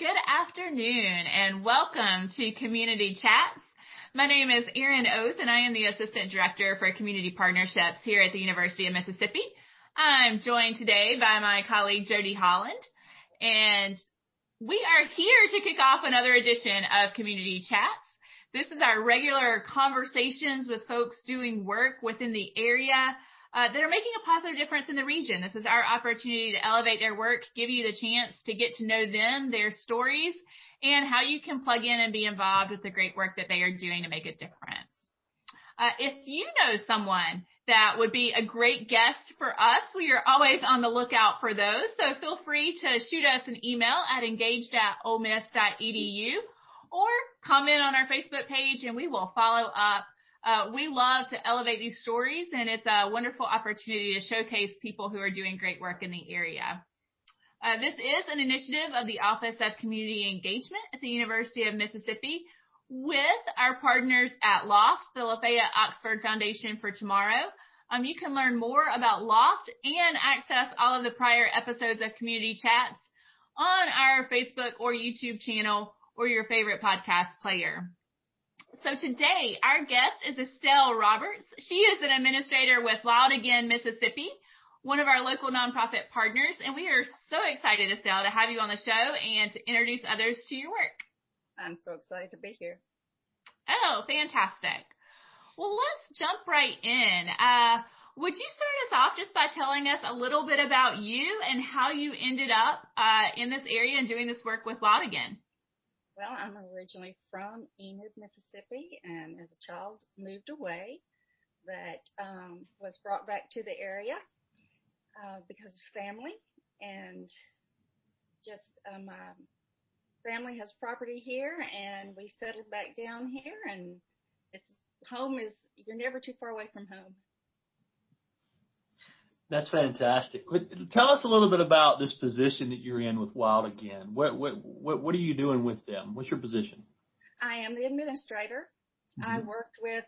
Good afternoon and welcome to Community Chats. My name is Erin and I am the Assistant Director for Community Partnerships here at the University of Mississippi. I'm joined today by my colleague Jody Holland, and we are here to kick off another edition of Community Chats. This is our regular conversations with folks doing work within the area that are making a positive difference in the region. This is our opportunity to elevate their work, give you the chance to get to know them, their stories, and how you can plug in and be involved with the great work that they are doing to make a difference. If you know someone that would be a great guest for us, we are always on the lookout for those. So feel free to shoot us an email at engaged@olemiss.edu or comment on our Facebook page and we will follow up. We love to elevate these stories, and it's a wonderful opportunity to showcase people who are doing great work in the area. This is an initiative of the Office of Community Engagement at the University of Mississippi with our partners at LOFT, the Lafayette Oxford Foundation for Tomorrow. You can learn more about LOFT and access all of the prior episodes of Community Chats on our Facebook or YouTube channel or your favorite podcast player. So today, our guest is Estelle Roberts. She is an administrator with Wild Again, Mississippi, one of our local nonprofit partners, and we are so excited, Estelle, to have you on the show and to introduce others to your work. I'm so excited to be here. Oh, fantastic. Well, let's jump right in. Would you start us off just by telling us a little bit about you and how you ended up in this area and doing this work with Wild Again? Well, I'm originally from Enid, Mississippi, and as a child moved away, but was brought back to the area because of family, and just my family has property here, and we settled back down here, and you're never too far away from home. That's fantastic. Tell us a little bit about this position that you're in with Wild Again. What are you doing with them? What's your position? I am the administrator. Mm-hmm. I worked with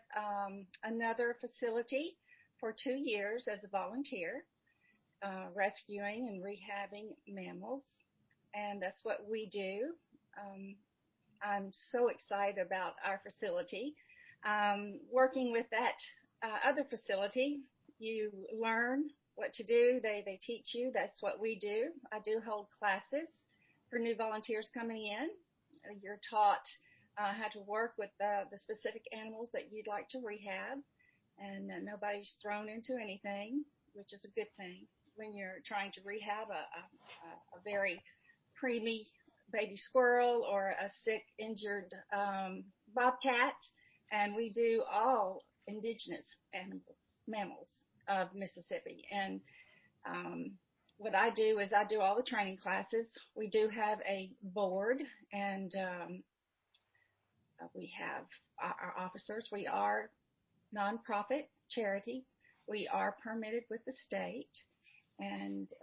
another facility for 2 years as a volunteer, rescuing and rehabbing mammals, and that's what we do. I'm so excited about our facility. Working with that other facility, you learn what to do. They teach you. That's what we do. I do hold classes for new volunteers coming in. You're taught how to work with the specific animals that you'd like to rehab, and nobody's thrown into anything, which is a good thing when you're trying to rehab a very preemie baby squirrel or a sick, injured bobcat. And we do all indigenous mammals of Mississippi. And what I do is I do all the training classes. We do have a board, and we have our officers. We are nonprofit charity. We are permitted with the state, and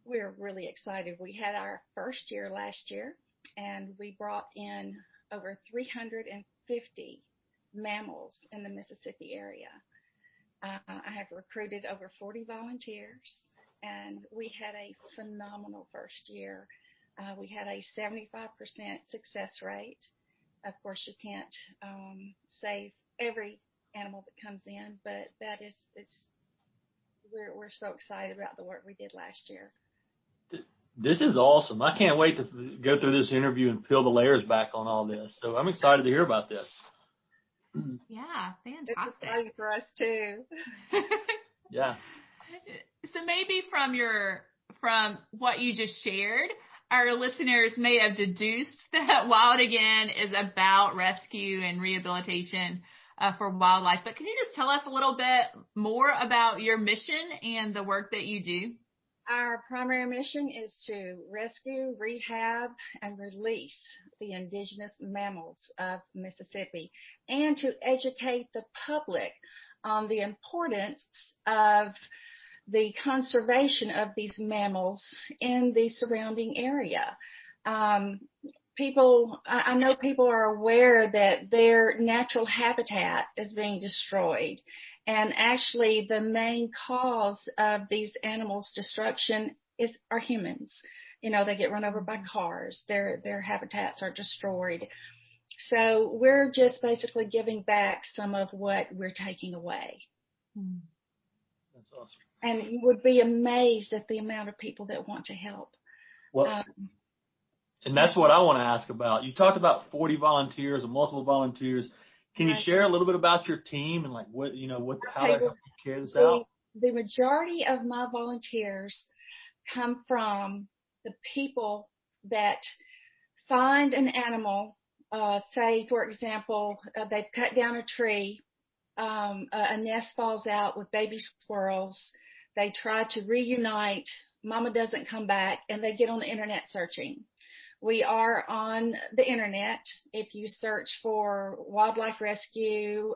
we're really excited. We had our first year last year, and we brought in over 350 mammals in the Mississippi area. I have recruited over 40 volunteers, and we had a phenomenal first year. We had a 75% success rate. Of course, you can't save every animal that comes in, but we're so excited about the work we did last year. This is awesome. I can't wait to go through this interview and peel the layers back on all this. So I'm excited to hear about this. Yeah, fantastic. It's exciting for us too. Yeah. So maybe from what you just shared, our listeners may have deduced that Wild Again is about rescue and rehabilitation for wildlife. But can you just tell us a little bit more about your mission and the work that you do? Our primary mission is to rescue, rehab, and release the indigenous mammals of Mississippi, and to educate the public on the importance of the conservation of these mammals in the surrounding area. I know people are aware that their natural habitat is being destroyed, and actually the main cause of these animals' destruction are humans. They get run over by cars. Their habitats are destroyed. So we're just basically giving back some of what we're taking away. That's awesome. And you would be amazed at the amount of people that want to help. Well, and that's what I want to ask about. You talked about 40 volunteers and multiple volunteers. Can you share a little bit about your team and like how they help you carry this out? The majority of my volunteers come from the people that find an animal. Say, for example, they've cut down a tree. A nest falls out with baby squirrels. They try to reunite. Mama doesn't come back, and they get on the internet searching. We are on the internet. If you search for wildlife rescue,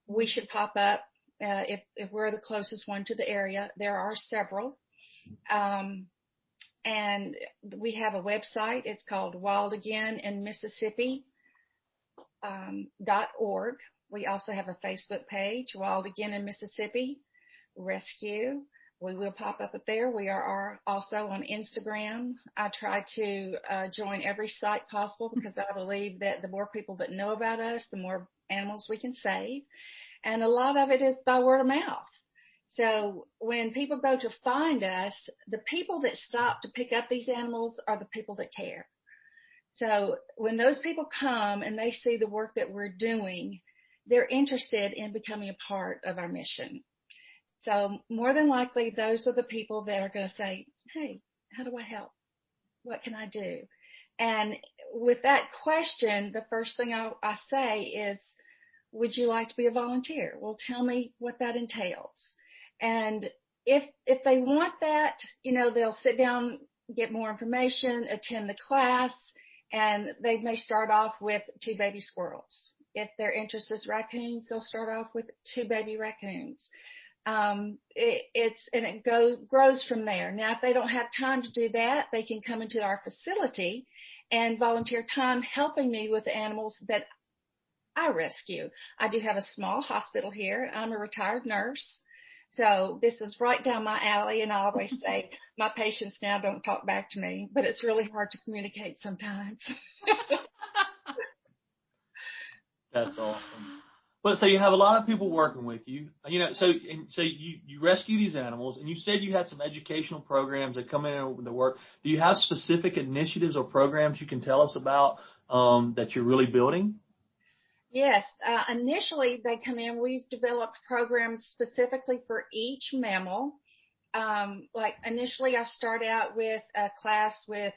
we should pop up if we're the closest one to the area. There are several. And we have a website. It's called wildagainmississippi.org. We also have a Facebook page, Wild Again in Mississippi Rescue. We will pop up there. We are also on Instagram. I try to join every site possible because I believe that the more people that know about us, the more animals we can save. And a lot of it is by word of mouth. So when people go to find us, the people that stop to pick up these animals are the people that care. So when those people come and they see the work that we're doing, they're interested in becoming a part of our mission. So more than likely, those are the people that are going to say, hey, how do I help? What can I do? And with that question, the first thing I say is, would you like to be a volunteer? Well, tell me what that entails. And if they want that, they'll sit down, get more information, attend the class, and they may start off with 2 baby squirrels. If their interest is raccoons, they'll start off with 2 baby raccoons. It grows from there. Now, if they don't have time to do that, they can come into our facility and volunteer time helping me with the animals that I rescue. I do have a small hospital here. I'm a retired nurse. So this is right down my alley, and I always say my patients now don't talk back to me, but it's really hard to communicate sometimes. That's awesome. But so you have a lot of people working with you, so you rescue these animals, and you said you had some educational programs that come in and the work. Do you have specific initiatives or programs you can tell us about that you're really building? Yes. Initially, they come in. We've developed programs specifically for each mammal. Initially, I start out with a class with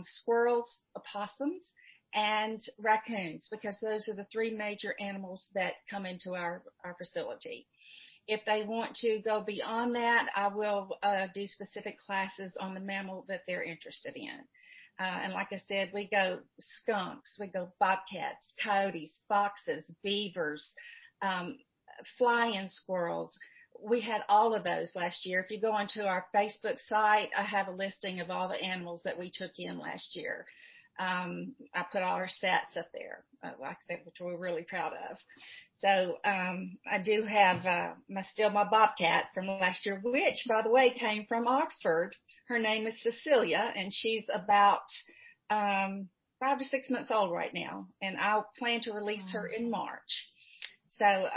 squirrels, opossums, and raccoons, because those are the 3 major animals that come into our facility. If they want to go beyond that, I will do specific classes on the mammal that they're interested in. And like I said, we go skunks, we go bobcats, coyotes, foxes, beavers, flying squirrels. We had all of those last year. If you go onto our Facebook site, I have a listing of all the animals that we took in last year. I put all our stats up there, like I said, which we're really proud of. So I do have my bobcat from last year, which, by the way, came from Oxford. Her name is Cecilia, and she's about 5 to 6 months old right now, and I'll plan to release her in March. So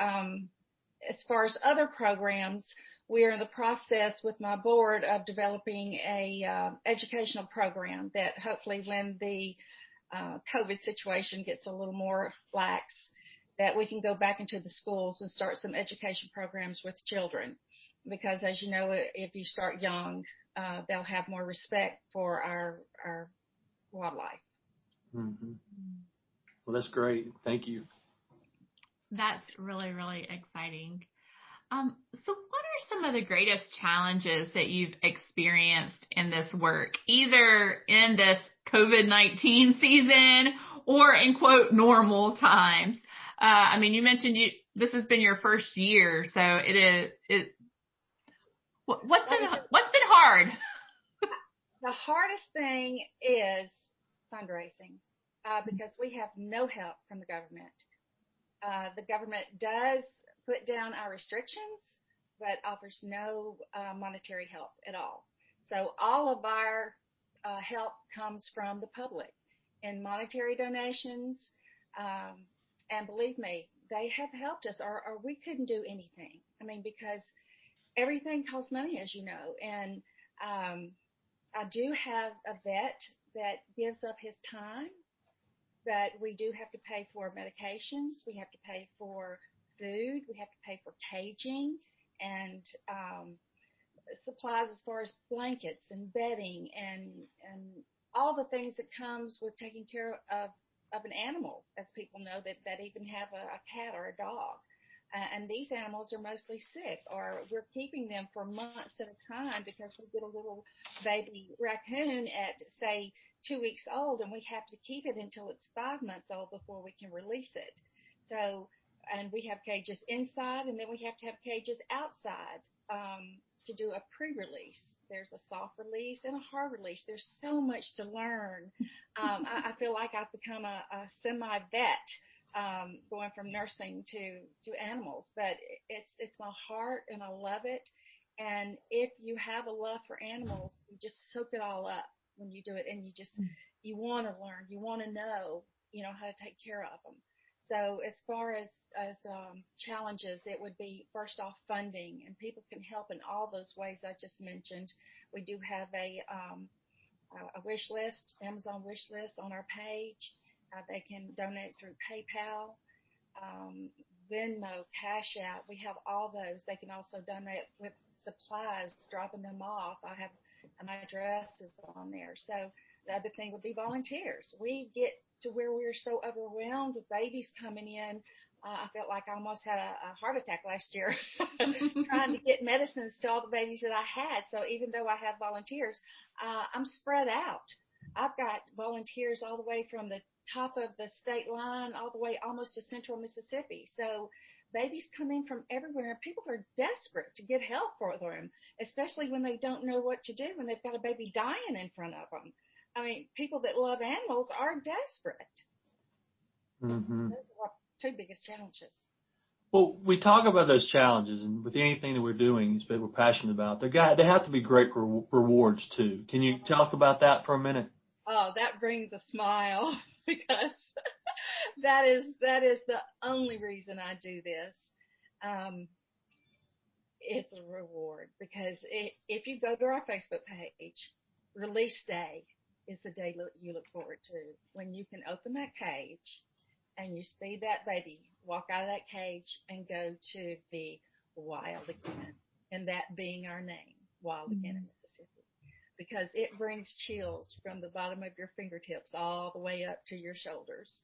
as far as other programs, we are in the process with my board of developing a educational program that hopefully when the COVID situation gets a little more lax, that we can go back into the schools and start some education programs with children. Because as you know, if you start young, they'll have more respect for our wildlife. Mm-hmm. Well, that's great. Thank you. That's really, really exciting. So what are some of the greatest challenges that you've experienced in this work, either in this COVID-19 season or in quote normal times? You mentioned this has been your first year, so what's been hard? The hardest thing is fundraising, because we have no help from the government. The government does put down our restrictions, but offers no monetary help at all. So all of our help comes from the public in monetary donations. And believe me, they have helped us, or we couldn't do anything. I mean, because everything costs money, as you know. And I do have a vet that gives up his time, but we do have to pay for medications. We have to pay for food. We have to pay for caging and supplies as far as blankets and bedding and all the things that comes with taking care of an animal, as people know that even have a cat or a dog. And these animals are mostly sick, or we're keeping them for months at a time because we get a little baby raccoon at, say, 2 weeks old, and we have to keep it until it's 5 months old before we can release it. So, and we have cages inside, and then we have to have cages outside to do a pre-release. There's a soft release and a hard release. There's so much to learn. I feel like I've become a semi-vet, going from nursing to animals, but it's my heart, and I love it. And if you have a love for animals, you just soak it all up when you do it, and you want to learn, you want to know, how to take care of them. So as far as challenges, it would be first off funding, and people can help in all those ways I just mentioned. We do have a wish list, Amazon wish list on our page. They can donate through PayPal, Venmo, Cash App. We have all those. They can also donate with supplies, dropping them off. I have my addresses on there. So the other thing would be volunteers. We get to where we're so overwhelmed with babies coming in. I felt like I almost had a heart attack last year trying to get medicines to all the babies that I had. So even though I have volunteers, I'm spread out. I've got volunteers all the way from the top of the state line all the way almost to central Mississippi. So babies come in from everywhere, and people are desperate to get help for them, especially when they don't know what to do when they've got a baby dying in front of them. I mean, people that love animals are desperate. Mm-hmm. Those are our two biggest challenges. Well, we talk about those challenges, and with anything that we're doing that we're passionate about, they have to be great rewards too. Can you talk about that for a minute? Oh, that brings a smile because that is the only reason I do this. It's a reward because if you go to our Facebook page, release day is the day you look forward to, when you can open that cage and you see that baby walk out of that cage and go to the wild again, and that being our name, Wild Again in Mississippi, because it brings chills from the bottom of your fingertips all the way up to your shoulders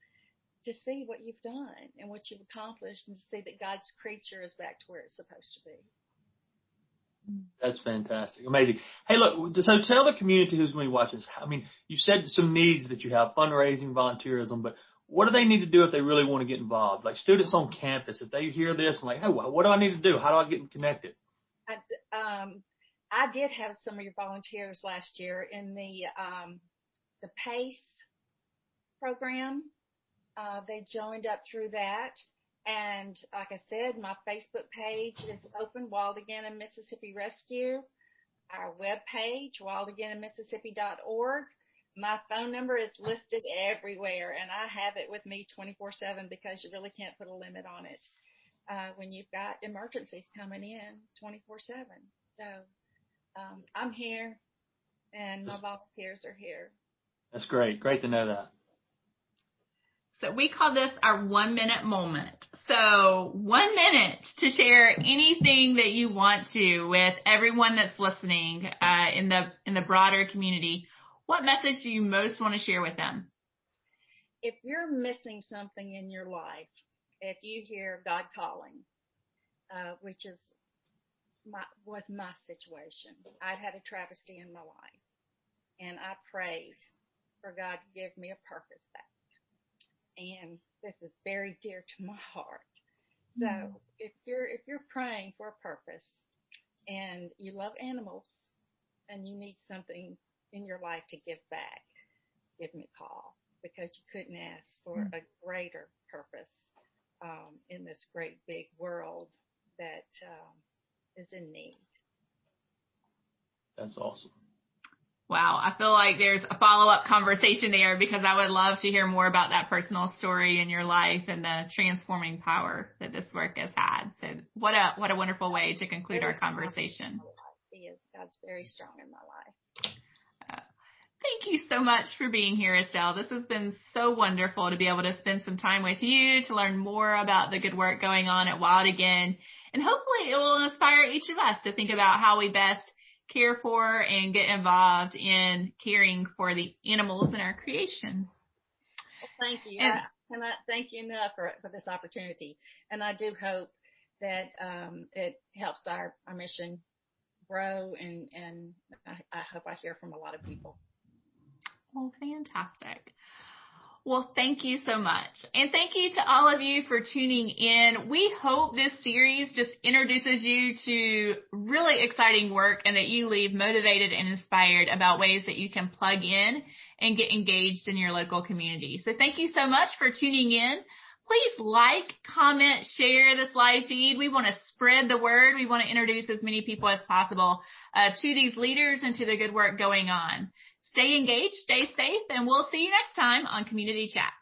to see what you've done and what you've accomplished, and to see that God's creature is back to where it's supposed to be. That's fantastic. Amazing. Hey, look, so tell the community who's going to be watching this. I mean, you said some needs that you have, fundraising, volunteerism, but what do they need to do if they really want to get involved? Like students on campus, if they hear this and like, hey, what do I need to do? How do I get connected? I did have some of your volunteers last year in the PACE program. They joined up through that. And like I said, my Facebook page is open, Wild Again in Mississippi Rescue. Our webpage, wildagainmississippi.org. My phone number is listed everywhere, and I have it with me 24/7 because you really can't put a limit on it when you've got emergencies coming in 24/7. So I'm here, and my volunteers are here. That's great. Great to know that. So we call this our 1 minute moment. So 1 minute to share anything that you want to with everyone that's listening in the broader community. What message do you most want to share with them? If you're missing something in your life, if you hear God calling, which was my situation, I'd had a travesty in my life, and I prayed for God to give me a purpose back. And this is very dear to my heart. So if you're praying for a purpose and you love animals and you need something in your life to give back, give me a call, because you couldn't ask for a greater purpose in this great big world that is in need. That's awesome. Wow. I feel like there's a follow-up conversation there because I would love to hear more about that personal story in your life and the transforming power that this work has had. So what a wonderful way to conclude our conversation. He is. God's very strong in my life. Thank you so much for being here, Estelle. This has been so wonderful to be able to spend some time with you, to learn more about the good work going on at Wild Again. And hopefully it will inspire each of us to think about how we best care for and get involved in caring for the animals in our creation. Well, thank you. I cannot thank you enough for this opportunity. And I do hope that it helps our mission grow, and I hope I hear from a lot of people. Well, fantastic. Well, thank you so much. And thank you to all of you for tuning in. We hope this series just introduces you to really exciting work and that you leave motivated and inspired about ways that you can plug in and get engaged in your local community. So thank you so much for tuning in. Please like, comment, share this live feed. We want to spread the word. We want to introduce as many people as possible to these leaders and to the good work going on. Stay engaged, stay safe, and we'll see you next time on Community Chat.